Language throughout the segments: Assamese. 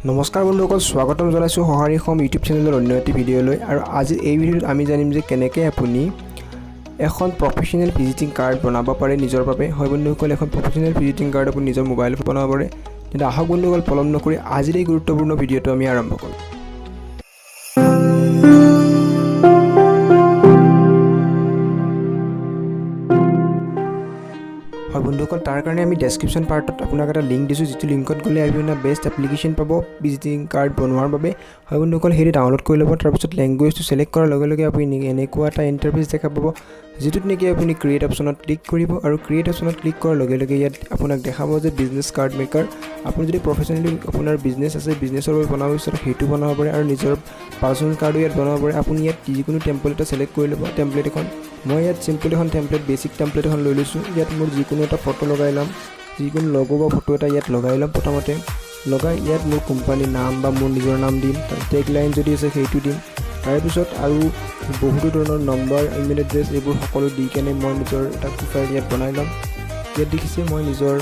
নমস্কাৰ বন্ধুসকল, স্বাগতম জনাইছোঁ সঁহাৰি অসম ইউটিউব চেনেলৰ অন্য এটি ভিডিঅ'লৈ। আৰু আজি এই ভিডিঅ'ত আমি জানিম যে কেনেকৈ আপুনি এখন প্ৰফেশ্যনেল ভিজিটিং কাৰ্ড বনাব পাৰে নিজৰ বাবে। হয় বন্ধুসকল, এখন প্ৰফেশ্যনেল ভিজিটিং কাৰ্ড আপুনি নিজৰ মোবাইলত বনাব পাৰে। কিন্তু আহক বন্ধুসকল, পলম নকৰি আজিৰ এই গুৰুত্বপূৰ্ণ ভিডিঅ'টো আমি আৰম্ভ কৰোঁ। হয় বন্ধুসকল, তাৰ কাৰণে আমি ডেছক্ৰিপশ্যন পাৰ্টত আপোনাক এটা লিংক দিছোঁ, যিটো লিংকত গ'লে আপোনাৰ বেষ্ট এপ্লিকেশ্যন পাব ভিজিটিং কাৰ্ড বনোৱাৰ বাবে। হয় বন্ধুসকল, সেইটো ডাউনলোড কৰি ল'ব। তাৰপিছত লেংগুৱেজটো ছিলেক্ট কৰাৰ লগে লগে আপুনি এনেকুৱা এটা ইণ্টাৰফেচ দেখা পাব, যিটোত নেকি আপুনি ক্ৰিয়েট অপশ্যনত ক্লিক কৰিব। আৰু ক্ৰিয়েট অপশ্যনত ক্লিক কৰাৰ লগে লগে ইয়াত আপোনাক দেখাব যে বিজনেছ কাৰ্ড মেকাৰ। আপুনি যদি প্ৰফেশ্যনেলি আপোনাৰ বিজনেছ আছে, বিজনেছৰ বাবে বনাব বিচাৰে, সেইটো বনাব পাৰে। আৰু নিজৰ পাৰ্চনেল কাৰ্ডো ইয়াত বনাব পাৰে। আপুনি ইয়াত যিকোনো টেম্পলেট এটা ছিলেক্ট কৰি ল'ব। টেম্পলেট এখন মই ইয়াত চিম্পল এখন টেম্পলেট, বেছিক টেম্পলেট এখন লৈ লৈছোঁ। ইয়াত মোৰ যিকোনো এটা ফটো লগাই ল'ম, যিকোনো লগো বা ফটো এটা ইয়াত লগাই ল'ম। প্ৰথমতে লগাই ইয়াত মোৰ কোম্পানীৰ নাম বা মোৰ নিজৰ নাম দিম। টেগ লাইন যদি আছে সেইটো দিম। তাৰপিছত আৰু বহুতো ধৰণৰ নম্বৰ, ইমেইল এড্ৰেছ এইবোৰ সকলো দি কেনে মই নিজৰ এটা প্ৰফাইল ইয়াত বনাই ল'ম। ইয়াত দেখিছে মই নিজৰ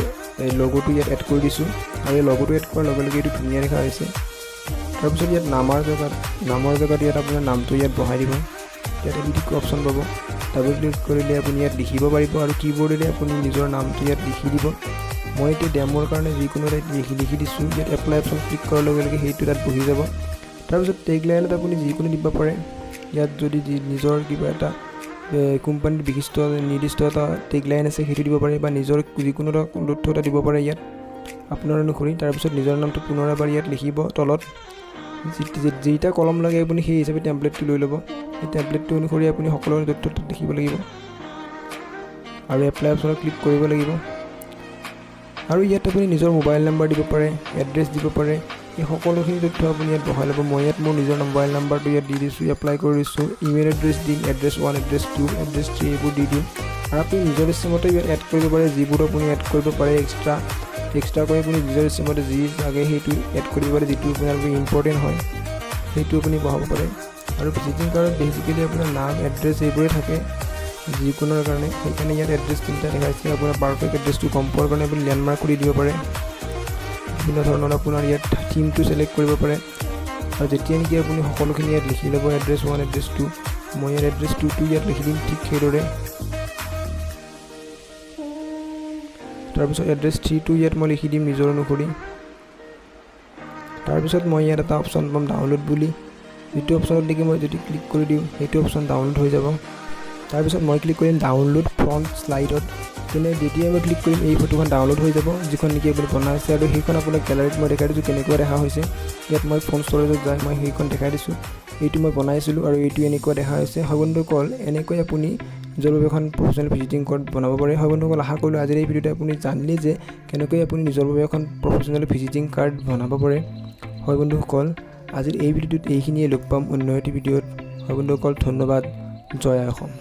লগোটো ইয়াত এড কৰি দিছোঁ। আৰু এই লগোটো এড কৰাৰ লগে লগে এইটো ধুনীয়া দেখা হৈছে। তাৰপিছত ইয়াত নামৰ জেগাত ইয়াত আপোনাৰ নামটো ইয়াত বহাই দিব। ইয়াত এডিট অপশ্যন পাব, ডাবল ক্লিক কৰিলে আপুনি ইয়াত লিখিব পাৰিব। আৰু কীবৰ্ডেৰে আপুনি নিজৰ নামটো ইয়াত লিখি দিব। মই এতিয়া ডেমোৰ কাৰণে যিকোনো এটা লিখি দিছোঁ। ইয়াত এপ্লাই অপশ্যন ক্লিক কৰাৰ লগে লগে সেইটো তাত বহি যাব। তাৰপিছত টেগ লাইনত আপুনি যিকোনো দিব পাৰে। ইয়াত যদি নিজৰ কিবা এটা কোম্পানীৰ নিৰ্দিষ্ট এটা টেগ লাইন আছে, সেইটো দিব পাৰে, বা নিজৰ যিকোনো এটা তথ্য এটা দিব পাৰে ইয়াত আপোনাৰ অনুসৰি। তাৰপিছত নিজৰ নামটো পুনৰ এবাৰ ইয়াত লিখিব। তলত যেইটা কলম লাগে আপুনি সেই হিচাপে টেম্পলেটটো লৈ ল'ব। সেই টেম্পলেটটো অনুসৰি আপুনি সকলো তথ্য লিখিব লাগিব আৰু এপ্লাই অপশ্যনত ক্লিক কৰিব লাগিব। আৰু ইয়াত আপুনি নিজৰ মোবাইল নাম্বাৰ দিব পাৰে, এড্ৰেছ দিব পাৰে। এই সকলোখিনি তথ্য আপুনি ইয়াত বহাই ল'ব। মই ইয়াত মোৰ নিজৰ মোবাইল নাম্বাৰটো ইয়াত দি দিছোঁ, এপ্লাই কৰি দিছোঁ। ইমেইল এড্ৰেছ দিম, এড্ৰেছ 1, এড্ৰেছ 2, এড্ৰেছ 3 এইবোৰ দি দিম। আৰু আপুনি নিজৰ ইচ্ছামতে ইয়াত এড কৰিব পাৰে, যিবোৰ আপুনি এড কৰিব পাৰে এক্সট্ৰা কৰি আপুনি নিজৰ ইচ্ছামতে যি লাগে সেইটো এড কৰিব পাৰে, যিটো আপোনাৰ ইম্পৰ্টেণ্ট হয় সেইটো আপুনি বহাব পাৰে। আৰু ভিজিটিং কাৰ্ডত বেচিকেলি আপোনাৰ নাম, এড্ৰেছ এইবোৰে থাকে যিকোনোৰ কাৰণে। সেইকাৰণে ইয়াত এড্ৰেছ তিনিটা দেখাইছে। আপোনাৰ পাৰফেক্ট এড্ৰেছটো গম পোৱাৰ কাৰণে আপুনি লেণ্ডমাৰ্ক কৰি দিব পাৰে। বিভিন্ন ধৰণৰ আপোনাৰ ইয়াত থিমটো ছিলেক্ট কৰিব পাৰে। আৰু যেতিয়া নেকি আপুনি সকলোখিনি ইয়াত লিখি ল'ব, এড্ৰেছ 1, এড্ৰেছ 2, মই ইয়াত এড্ৰেছ 2টো ইয়াত লিখি দিম ঠিক সেইদৰে। তাৰপিছত এড্ৰেছ 3টো ইয়াত মই লিখি দিম নিজৰ অনুসৰি। তাৰপিছত মই ইয়াত এটা অপশ্যন পাম ডাউনলোড বুলি, যিটো অপশ্যনত নেকি মই যদি ক্লিক কৰি দিওঁ সেইটো অপশ্যন ডাউনলোড হৈ যাব। তাৰপিছত মই ক্লিক কৰিম ডাউনলোড ফ্ৰণ্ট শ্লাইডত। তেনে যেতিয়া মই ক্লিক কৰিম এই ফটোখন ডাউনলোড হৈ যাব, যিখন নেকি আপুনি বনাইছে। আৰু সেইখন আপোনাক গেলাৰীত মই দেখাই দিছোঁ কেনেকুৱা দেখা হৈছে। ইয়াত মই ফোন ষ্ট'ৰেজত যাই মই সেইখন দেখাই দিছোঁ। এইটো মই বনাইছিলোঁ আৰু এইটো এনেকুৱা দেখা হৈছে। হয় বন্ধুসকল, এনেকৈ আপুনি নিজৰ বাবে এখন প্ৰফেশ্যনেল ভিজিটিং কাৰ্ড বনাব পাৰে। হয় বন্ধুসকল, আশা কৰিলোঁ আজিৰ এই ভিডিঅ'তে আপুনি জানিলে যে কেনেকৈ আপুনি নিজৰ বাবে এখন প্ৰফেশ্যনেল ভিজিটিং কাৰ্ড বনাব পাৰে। হয় বন্ধুসকল, আজিৰ এই ভিডিঅ'টোত এইখিনিয়ে। লগ পাম অন্য এটি ভিডিঅ'ত। হয় বন্ধুসকল, ধন্যবাদ। জয় অসম।